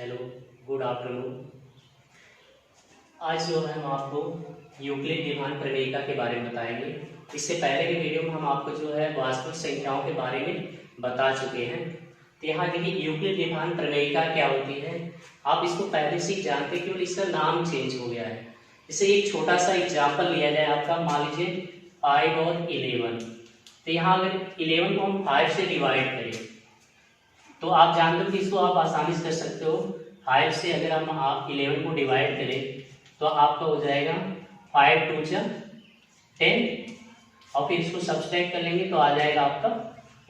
Hello, good afternoon. आज जो है हम आपको यूक्लिड विभाजन प्रमेयिका के बारे में बताएंगे। इससे पहले की वीडियो में हम आपको जो है वास्तविक संख्याओं के बारे में बता चुके हैं। तो यहाँ देखिए यूक्लिड विभाजन प्रमेयिका क्या होती है, आप इसको पहले से ही जानते हैं, केवल इसका नाम चेंज हो गया है। जैसे एक छोटा सा एग्जाम्पल लिया जाए आपका, मान लीजिए 5 और 11। तो यहाँ अगर 11 को हम 5 से डिवाइड करें तो आप जानते हो कि इसको आप आसानी से कर सकते हो। 5 से अगर हम आप 11 को डिवाइड करें तो आपका हो जाएगा 5 2 जा 10 और फिर इसको सब्सट्रैक्ट कर लेंगे तो आ जाएगा आपका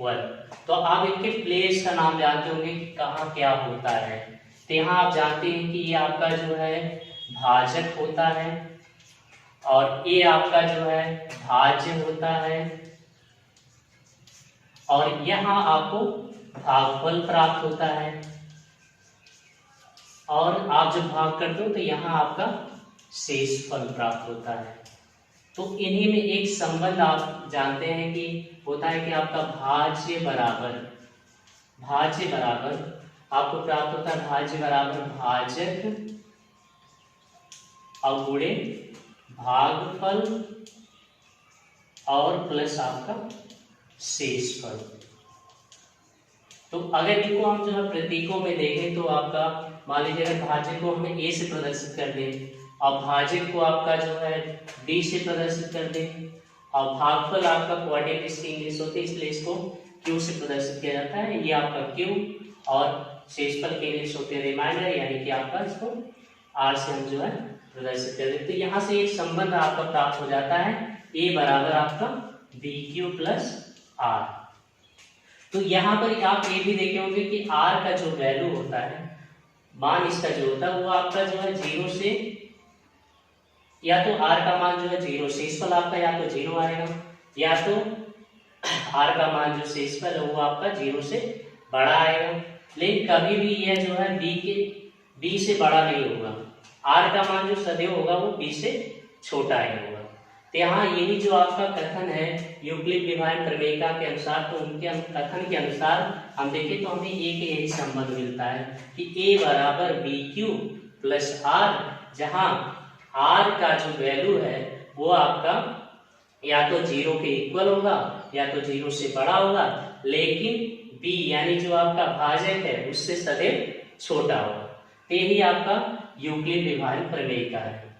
1। तो आप इनके प्लेस का नाम जानते होंगे कि कहाँ क्या होता है। तो यहाँ आप जानते हैं कि ये आपका जो है भाजक होता है और ये आपका जो है भाज्य होता है और यहाँ आपको भागफल प्राप्त होता है और आप जब भाग करते हो तो यहाँ आपका शेषफल प्राप्त होता है। तो इन्हीं में एक संबंध आप जानते हैं कि होता है कि आपका भाज्य बराबर आपको प्राप्त होता है भाज्य बराबर भाजक और गुणे भागफल और प्लस आपका शेषफल। तो अगर इनको हम जो है प्रतीकों में देखें तो आपका मान लीजिए अगर भाजक को हमें ए से प्रदर्शित कर दें और भाजक को आपका जो है डी से प्रदर्शित कर दें और भागफल आपका क्वाड्रेटिक इसकी इंग्लिश होती है इसलिए इसको क्यू से प्रदर्शित किया जाता है, ये आपका क्यू। और शेषफल की इंग्लिश होती है रिमाइंडर, यानी कि आपका इसको आर से हम जो है प्रदर्शित कर देते। तो यहाँ से एक संबंध आपका प्राप्त हो जाता है, ए बराबर आपका बी क्यू प्लस आर। तो यहाँ पर आप ये भी देखे होंगे कि आर का जो वैल्यू होता है, मान इसका जो होता है वो आपका जो है 0 से, या तो आर का मान जो है 0 शेषफल आपका या तो 0 आएगा, या तो आर का मान जो शेषफल है वो आपका 0 से बड़ा आएगा। लेकिन कभी भी यह जो है बी से बड़ा नहीं होगा, आर का मान जो सदैव होगा वो बी से छोटा ही होगा। तो यहाँ यही जो आपका कथन है यूक्लिड विभाजन प्रमेयिका के अनुसार, तो उनके कथन के अनुसार हम देखें तो हमें एक यही संबंध मिलता है कि ए बराबर बी क्यू प्लस आर, जहाँ आर का जो वैल्यू है वो आपका या तो 0 के इक्वल होगा या तो 0 से बड़ा होगा, लेकिन बी यानी जो आपका भाजक है उससे सदैव छोटा होगा। तो यही आपका यूक्लिड विभाजन प्रमेयिका है।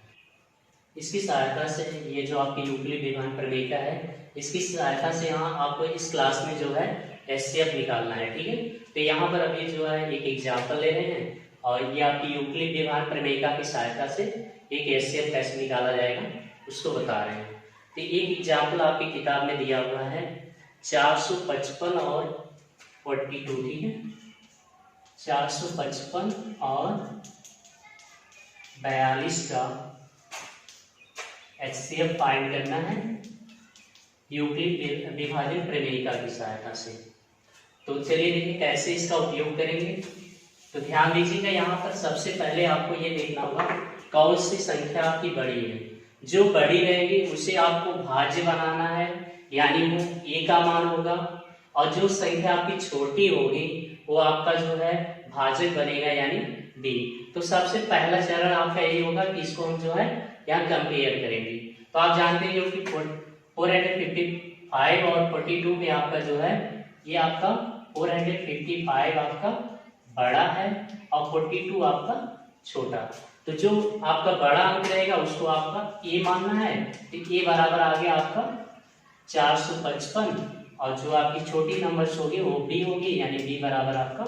इसकी सहायता से ये जो आपकी यूक्लिड विभाजन प्रमेयिका है, इसकी सहायता से यहाँ आपको इस क्लास में जो है एचसीएफ निकालना है, ठीक है। तो यहाँ पर अभी जो है एक एग्जाम्पल ले रहे हैं और ये आपकी यूक्लिड विभाजन प्रमेयिका की सहायता से एक एचसीएफ कैसे निकाला जाएगा उसको बता रहे हैं। तो एक एग्जाम्पल आपकी किताब में दिया हुआ है 455 और 42, ठीक है। 455 और 42 का HCF फाइंड करना है यूक्लिड विभाजन प्रमेयिका की सहायता से। तो चलिए देखिए कैसे इसका उपयोग करेंगे। तो ध्यान दीजिएगा, यहाँ पर सबसे पहले आपको ये देखना होगा कौन सी संख्या आपकी बड़ी है। जो बड़ी रहेगी उसे आपको भाज्य बनाना है, यानी वो ए का मान होगा, और जो संख्या आपकी छोटी होगी वो आपका जो है भाजक बनेगा, यानी बी। तो सबसे पहला चरण आपका यही होगा कि इसको हम जो है यहाँ कंपेयर करेंगे। तो आप जानते हैं कि 455 और 42 में आपका जो है ये आपका 455 आपका बड़ा है और 42 आपका छोटा। तो जो आपका बड़ा अंक रहेगा उसको आपका ए मानना है। तो ए बराबर आ गया आपका 455 और जो आपकी छोटी नंबर्स होगी वो बी होगी, यानी बी बराबर आपका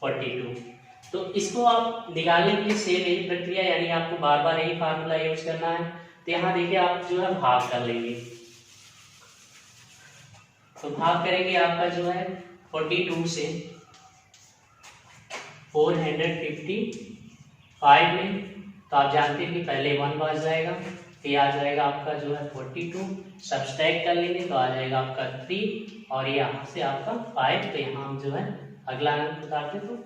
42। तो इसको आप निकालने के लिए सेम यही प्रक्रिया, यानी आपको बार बार यही फार्मूला यूज करना है। तो यहाँ देखिए आप जो है भाग कर लेंगे। तो भाग करेंगे आपका जो है 42 से 455 में, तो आप जानते हैं कि पहले 1 बच जाएगा, तो आ जाएगा आपका जो है 42, सब्सट्रैक्ट कर लेंगे तो आ जाएगा आपका 3 और यहाँ से आपका 5। तो यहाँ हम जो है अगला अंक उतारते तो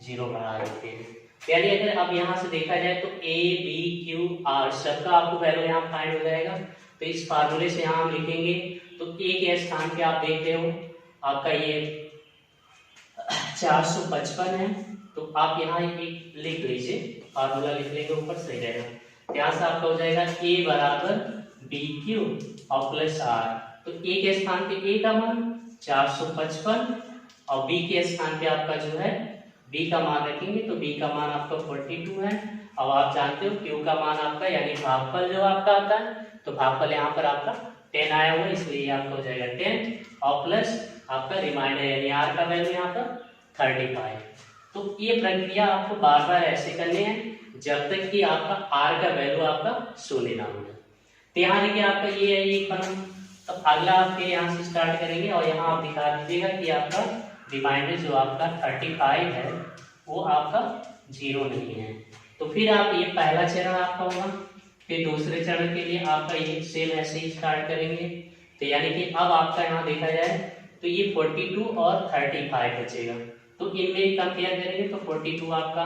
0 बढ़ा देते हैं। यानी अगर अब यहाँ से देखा जाए तो ए बी क्यू आर सबका आपको वैल्यू यहाँ फाइंड हो जाएगा। तो इस फार्मूले से यहाँ हम लिखेंगे तो ए के स्थान पे आप देख रहे हो आपका ये 455 है तो आप यहाँ एक लिख लीजिए, फार्मूला लिख लेंगे ऊपर, सही रहेगा। यहाँ से आपका हो जाएगा a बराबर बी क्यू और प्लस आर। तो a के स्थान पे a का मान 455 और b के स्थान पे आपका जो है b का मान रखेंगे, तो b का मान आपका 42 है। अब आप जानते हो q का मान आपका यानी भागफल जो आपका आता है, तो भागफल यहाँ पर आपका 10 आया हुआ है, इसलिए आपका हो जाएगा 10 और प्लस आपका रिमाइंडर यानी r का वैल्यू यहाँ पर 35। तो ये प्रक्रिया आपको बार बार ऐसे करनी है जब तक कि आपका r का वैल्यू आपका शून्य ना हो जाए। तो यहाँ देखिए आपका ये है एक बना। तो अगला आप फिर यहाँ से स्टार्ट करेंगे और यहाँ आप दिखा दीजिएगा कि आपका रिमाइंडर जो आपका 35 है वो आपका 0 नहीं है। तो फिर आप ये पहला चरण आपका होगा। फिर दूसरे चरण के लिए आपका ये सेम ऐसे ही स्टार्ट करेंगे। तो यानी कि अब आपका यहाँ देखा जाए तो ये 42 और 35 बचेगा, तो इनमें कंपेयर करेंगे तो 42 आपका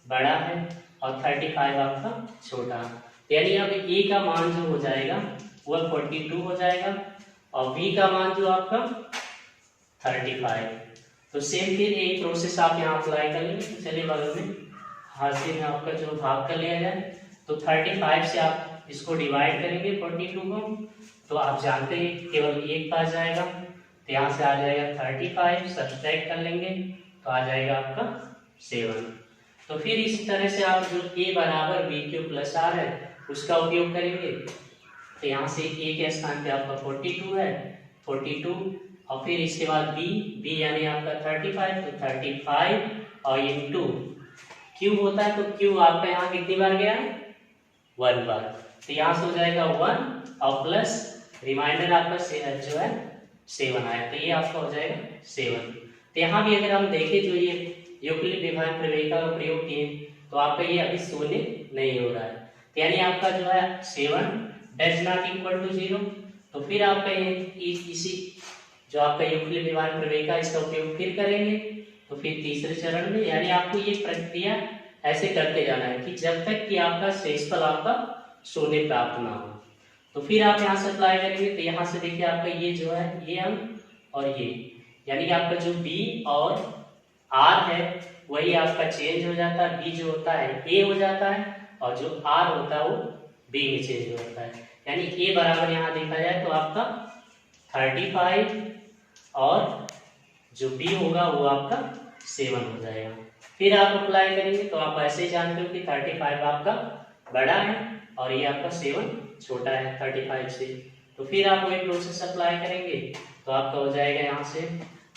बड़ा है और 35 आपका छोटा है। यानी अब a का मान जो हो जाएगा वह 42 हो जाएगा और b का मान जो आपका 35। तो सेम फिर एक प्रोसेस आप यहाँ अप्लाई कर लेंगे। तो चलिए बगल में हाशिए में आपका जो भाग कर लिया जाए, तो 35 से आप इसको डिवाइड करेंगे 42 को, तो आप जानते हैं केवल एक पास जाएगा, तो यहाँ से आ जाएगा 35, सब्सट्रैक्ट कर लेंगे तो आ जाएगा आपका 7। तो फिर इसी तरह से आप जो a बराबर बी क्यू प्लस आर है उसका उपयोग करेंगे। तो यहाँ से a के स्थान पे आपका 42 है, 42 और फिर इसके बाद b यानी आपका 35, तो 35 और इंटू q होता है, तो q आपका यहाँ कितनी बार गया है 1 बार, तो यहाँ से हो जाएगा 1 और प्लस रिमाइंडर आपका जो है 7 आया, तो ये आपका हो जाएगा 7। तो यहाँ भी अगर हम देखें जो ये यूक्लिड डिवाइन प्रवेगिका का प्रयोग किए तो आपका ये अभी शून्य नहीं हो रहा है, तो यानी आपका जो है 7 डज नॉट इक्वल टू 0। तो फिर आपका ये इसी जो आपका यूक्लिड डिवाइन प्रवेगिका इसका उपयोग फिर करेंगे। तो फिर तीसरे चरण में यानी आपको ये प्रक्रिया ऐसे करते जाना है कि जब तक कि आपका शेषफल आपका शून्य प्राप्त ना हो। तो फिर आप यहाँ से अप्लाई करेंगे। तो यहाँ से देखिए आपका ये जो है ये अंक और ये यानी कि आपका जो b और r है वही आपका चेंज हो जाता है, b जो होता है a हो जाता है और जो r होता है वो b में चेंज हो जाता है। यानी a बराबर यहाँ देखा जाए तो आपका 35 और जो b होगा वो आपका 7 हो जाएगा। फिर आप अप्लाई करेंगे तो आप ऐसे ही जानते हो कि 35 आपका बड़ा है और ये आपका 7 छोटा है 35 से। तो फिर आप वही प्रोसेस अप्लाई करेंगे तो आपका हो जाएगा यहाँ से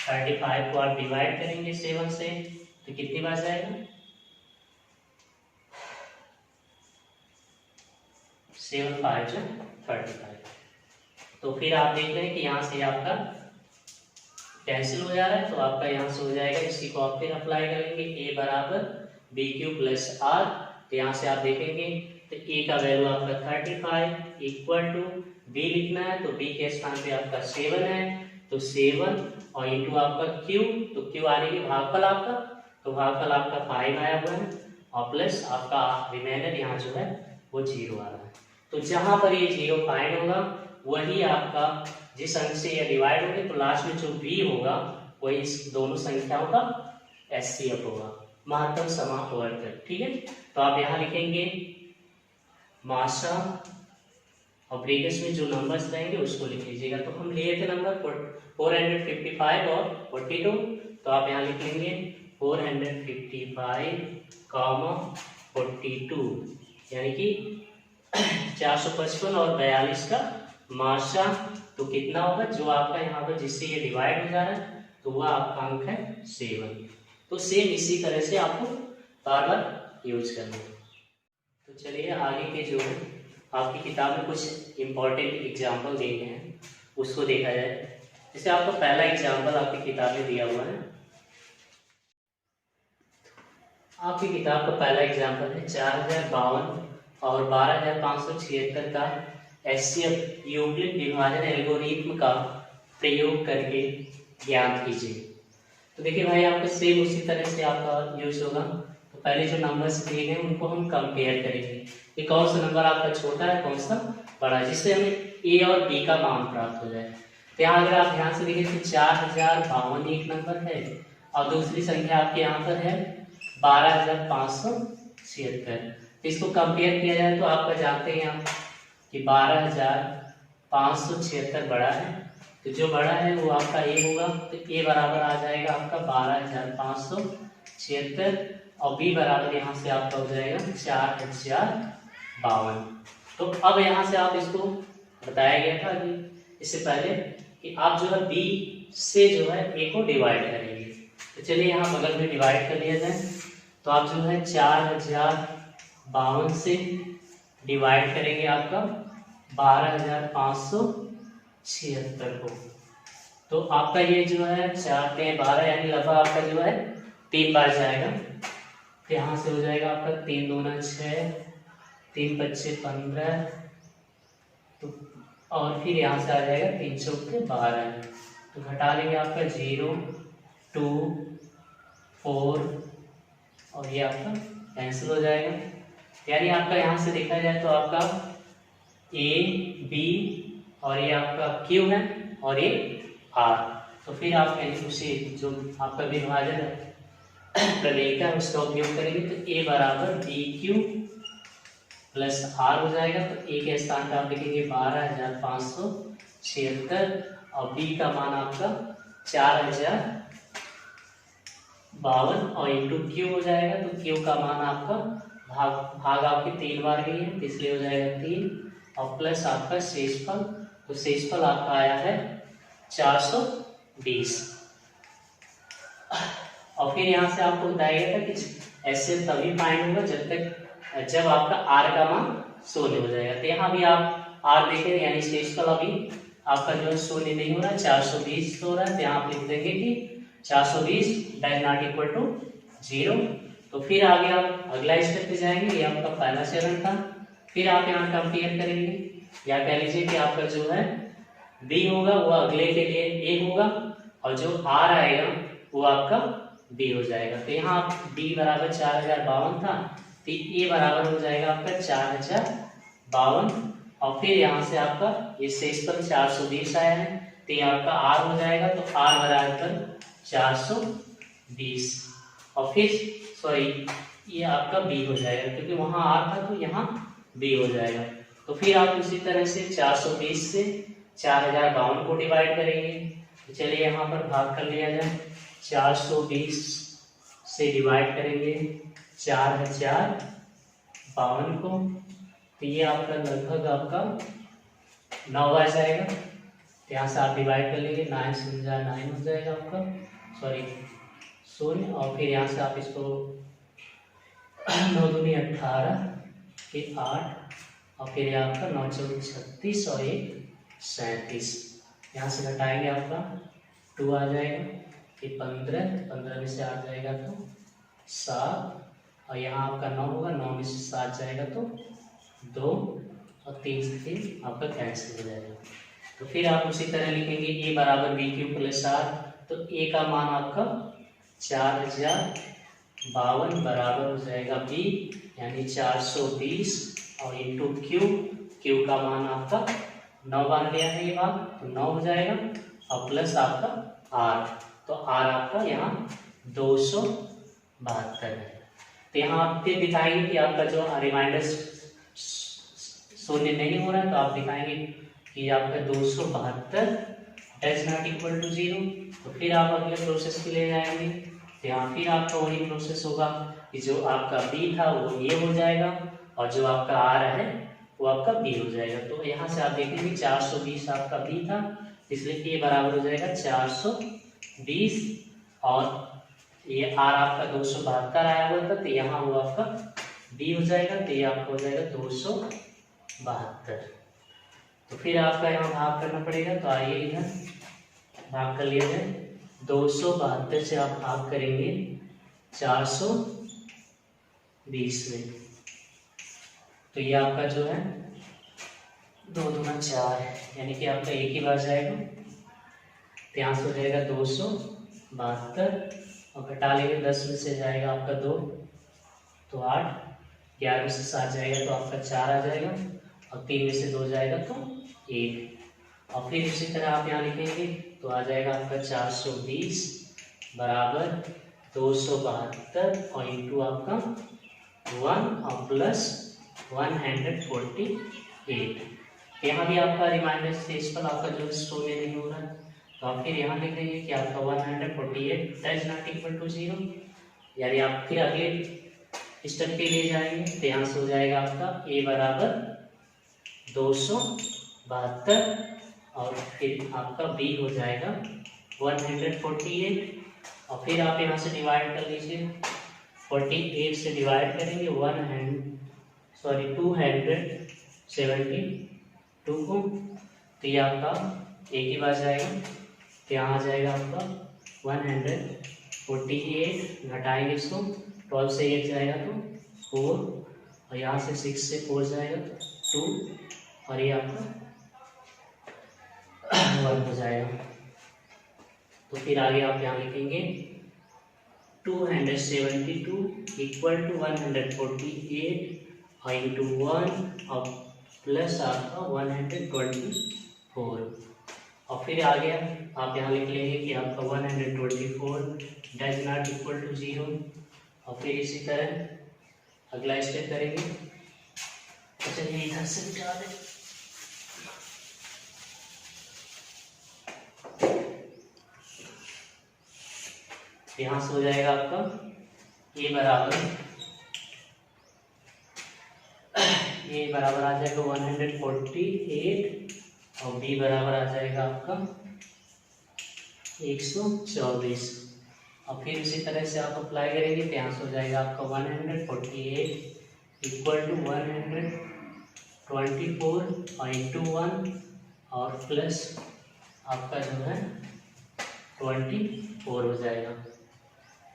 35 को आप डिवाइड करेंगे 7 से, तो कितनी बार जाएगा 7 5 जो 35। तो फिर आप देख रहे हैं कि यहाँ से आपका कैंसिल हो जा रहा है, तो आपका यहाँ से हो जाएगा। इसी को आप फिर अप्लाई करेंगे a बराबर बी क्यू प्लस आर। तो यहाँ से आप देखेंगे तो a का वैल्यू आपका 35 इक्वल टू b लिखना है, तो b के स्थान पे आपका 7 है, तो 7 और इंटू आपका q, तो q आने की भागफल आपका, तो भागफल आपका 5 आया हुआ है और प्लस आपका रिमाइंडर यहाँ जो है वो 0 आ रहा है। तो जहां पर ये 0 फाइंड होगा वही आपका जिस अंक से ये डिवाइड होंगे तो लास्ट में जो b होगा वही इस दोनों संख्याओं का एचसीएफ होगा, महत्तम समापवर्तक। ठीक है, तो आप यहाँ लिखेंगे मासा और ब्रैकेट्स में जो नंबर्स रहेंगे उसको लिख लीजिएगा। तो हम लिए थे नंबर 455 और 42, तो आप यहाँ लिख लेंगे 455, 42 यानी कि 455 और 42 का मासा, तो कितना होगा जो आपका यहाँ पर जिससे ये डिवाइड हो जा रहा है तो वह आपका अंक है 7। तो सेम इसी तरह से आपको बार बार यूज करना है। तो चलिए आगे के जो आपकी किताब में कुछ इम्पोर्टेंट एग्जाम्पल दिए गए हैं उसको देखा जाए। जैसे आपको पहला एग्जाम्पल आपकी किताब में दिया हुआ है, आपकी किताब का पहला एग्जाम्पल है 4052 और 12576 का एचसीएफ यूक्लिड विभाजन एल्गोरिथम का प्रयोग करके ज्ञात कीजिए। तो देखिए भाई आपको सेम उसी तरह से आपका यूज होगा। तो पहले जो नंबर्स दिए गए उनको हम कंपेयर करेंगे कि कौन सा नंबर आपका छोटा है कौन सा बड़ा है, जिससे हमें ए और बी का मान प्राप्त हो जाए। तो यहाँ अगर आप ध्यान से देखें तो 4052 एक नंबर है और दूसरी संख्या आपके यहाँ पर है 12,576। इसको कंपेयर किया जाए तो आपका जानते हैं आप कि 12,576 बड़ा है, तो जो बड़ा है वो आपका ए होगा, तो ए बराबर आ जाएगा आपका 12,576 और बी बराबर यहाँ से आपका हो जाएगा 4,052। तो अब यहाँ से आप इसको बताया गया था अभी इससे पहले कि आप जो है बी से जो है ए को डिवाइड करेंगे, तो चलिए यहाँ बगल में डिवाइड कर लिया जाए। तो आप जो है 4,052 से डिवाइड करेंगे आपका 12,576 को, तो आपका ये जो है 4 में 12 यानी लगभग आपका जो है 3 बार जाएगा। तो यहाँ से हो जाएगा आपका 3 दूना 6, 3 पच्चे 15, तो और फिर यहाँ से आ जाएगा 3 चौके 12, तो घटा लेंगे आपका 0, 2, 4 और ये आपका कैंसिल हो जाएगा। यानी आपका यहाँ से देखा जाए तो आपका ए बी और ये आपका क्यू है और ये आर, तो फिर आप उसे जो आपका विभाजन प्रमेय का उसका उपयोग करेंगे, तो ए बराबर बी क्यू प्लस आर हो जाएगा। तो ए के स्थान पर आप लिखेंगे 12,576 और बी का मान आपका 4,052 और इंटू क्यू हो जाएगा, तो क्यू का मान आपका भाग आपकी 3 बार गई है, इसलिए हो जाएगा 3 और प्लस आपका शेषफल, तो शेषफल आपका आया है 420। और फिर यहाँ से आपको बताया गया था कि ऐसे तभी फाइंड होगा जब आपका आर का मान 0 हो जाएगा। तो यहाँ भी आप आर देखें यानी शेषफल अभी आपका जो है 0 नहीं हो रहा है, 420 हो रहा है, तो यहाँ आप लिख देंगे कि 420 डैश नॉट इक्वल टू 0। तो फिर आगे आप अगला स्टेप पे जाएंगे, ये आपका पहला चरण था। फिर आप यहाँ कंपेयर करेंगे, या कह लीजिए कि आपका जो है बी होगा वो अगले के लिए ए होगा और जो आर आएगा वो आपका बी हो जाएगा। तो यहाँ बी बराबर 4,052 था, तो ए बराबर हो जाएगा आपका 4,052 और फिर यहाँ से आपका ये शेषफल 420 आया है, तो ये आपका आर हो जाएगा, तो आर बराबर 420 और फिर सॉरी ये आपका बी हो जाएगा, क्योंकि वहां आर था तो यहाँ बी हो जाएगा। तो फिर आप उसी तरह से 420 से 4,052 को डिवाइड करेंगे, तो चलिए यहाँ पर भाग कर लिया जाए। 420 से डिवाइड करेंगे 4,052 को, तो ये आपका लगभग आपका 9 आ जाएगा। तो यहाँ से आप डिवाइड कर लेंगे, 9 से 9 हो जाएगा आपका, सॉरी 0 और फिर यहाँ से आप इसको 9 दूनी 18 फिर 8 और फिर आपका 9 चौक 36 और 1 37, यहाँ से घटाएंगे आपका 2 आ जाएगा, फिर 15 में से 8 जाएगा तो 7 और यहाँ आपका 9 होगा, 9 में से 7 जाएगा तो 2 और 3 से 3 आपका कैंसिल हो जाएगा। तो फिर आप उसी तरह लिखेंगे ए बराबर बी क्यू प्लस आर, तो ए का मान आपका 4,052 बराबर हो जाएगा बी यानी 420 और इंटू क्यू का मान आपका 9 बन गया है, ये बात तो 9 हो जाएगा और प्लस आपका आर, तो आर आपका यहाँ 272 है। तो यहाँ आप फिर दिखाएंगे कि आपका जो रिमाइंडर 0 नहीं हो रहा है, तो आप दिखाएंगे कि आपका 272 डज नॉट इक्वल टू 0। तो फिर आप अगले प्रोसेस के लिए जाएंगे, तो यहाँ फिर आपका वही प्रोसेस होगा कि जो आपका बी था वो ए हो जाएगा और जो आपका आर है वो आपका बी हो जाएगा। तो यहाँ से आप देखेंगे 420 आपका बी था, इसलिए ए बराबर हो जाएगा 420 और ये आर आपका 272 आया हुआ था, तो यहाँ वो आपका बी हो जाएगा, तो ये आपका हो जाएगा 272। तो फिर आपका यहाँ भाग करना पड़ेगा, तो आइए इधर भाग कर लिया जाए। 272 से आप भाग करेंगे 420 में, तो ये आपका जो है 2 दूना 4 यानी कि आपका एक ही बार जाएगा, तो यहाँ से हो जाएगा 272 और घटा लेंगे 10 में से जाएगा आपका 2 तो 8, 11 में से 7 जाएगा तो आपका 4 आ जाएगा और 3 में से 2 जाएगा तो 1 और फिर इसी तरह आप यहाँ लिखेंगे तो आ जाएगा आपका 420 बराबर 272 और इंटू आपका 1 और प्लस 148। यहाँ भी आपका रिमाइंडर डेसिमल आपका जो शून्य नहीं हो रहा है, तो आप फिर यहाँ लिख देंगे कि आपका 148 दैट नॉट इक्वल टू 0। यानी आप फिर अगले स्टेप के लिए जाएंगे, तो यहाँ से हो जाएगा आपका a बराबर 272 और फिर आपका b हो जाएगा 148 और फिर आप यहाँ से डिवाइड कर लीजिए। 48 से डिवाइड करेंगे 272 को, तो ये आपका एक ही बार जाएगा, तो यहाँ आ जाएगा आपका 148, घटाएंगे इसको, 12 से 8 जाएगा तो 4 और यहाँ से 6 से 4 जाएगा तो 2 और ये आपका 1 हो जाएगा। तो फिर आगे आप यहाँ लिखेंगे 272 इक्वल टू 148 और इंटू 1 और प्लस आपका 124 और फिर आगे आप यहाँ लिख लेंगे कि आपका 124 डज नॉट इक्वल टू 0 और फिर इसी तरह अगला स्टेप करेंगे। तो चलिए इधर से मिटा दें। यहाँ से हो जाएगा आपका a बराबर आ जाएगा 148 और b बराबर आ जाएगा आपका 124 और फिर इसी तरह से आप अप्लाई करेंगे, तो यहाँ से हो जाएगा आपका 148 इक्वल टू 124 और इंटू 1 और प्लस आपका जो है 24 हो जाएगा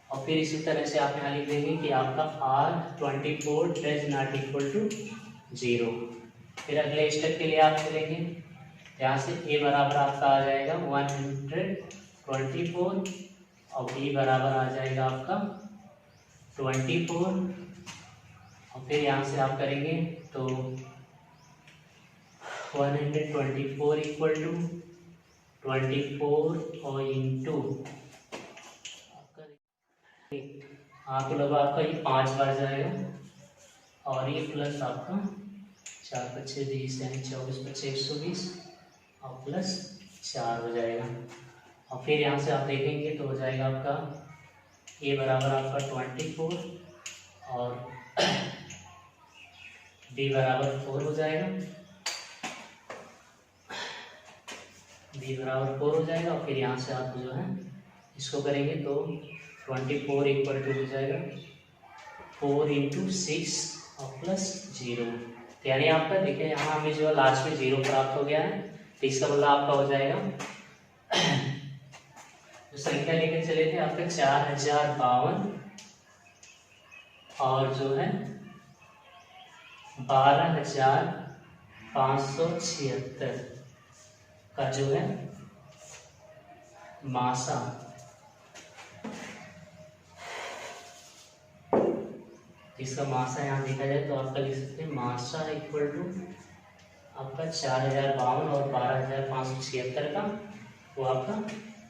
और फिर इसी तरह से आप यहाँ लिख देंगे कि आपका R24 does not equal to 0। फिर अगले स्टेप के लिए आप चलेंगे, यहाँ से a बराबर आपका आ जाएगा 124 और b बराबर आ जाएगा आपका 24 और फिर यहाँ से आप करेंगे तो 124 इक्वल टू 24 और इंटू आप लोग आपका ये 5 बार जाएगा और ये प्लस आपका 4 × 20 यानी 24 × 120 और प्लस 4 हो जाएगा और फिर यहाँ से आप देखेंगे तो हो जाएगा आपका a बराबर आपका 24 और b बराबर 4 हो जाएगा, b बराबर 4 हो जाएगा और फिर यहाँ से आप जो है इसको करेंगे तो 24 इक्वल टू हो जाएगा 4 × 6 और प्लस 0। तो यानी आपका देखिए यहाँ हमें जो लास्ट में 0 प्राप्त हो गया है, तो इसका मतलब आपका हो जाएगा जो संख्या लेकर चले थे आपका 4052 और जो है 12576 का जो है मासा, इसका मासा यहाँ देखा जाए तो आपका लिख सकते हैं मासा इक्वल टू आपका 4052 और 12576 का वो आपका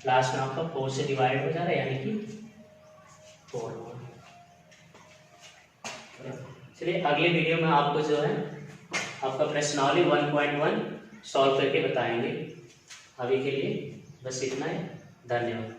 लास्ट में आपका 4 से डिवाइड हो जा रहा है यानी कि 4। चलिए अगले वीडियो में आपको जो है आपका प्रश्नावली 1.1 सॉल्व करके बताएंगे। अभी के लिए बस इतना ही, धन्यवाद।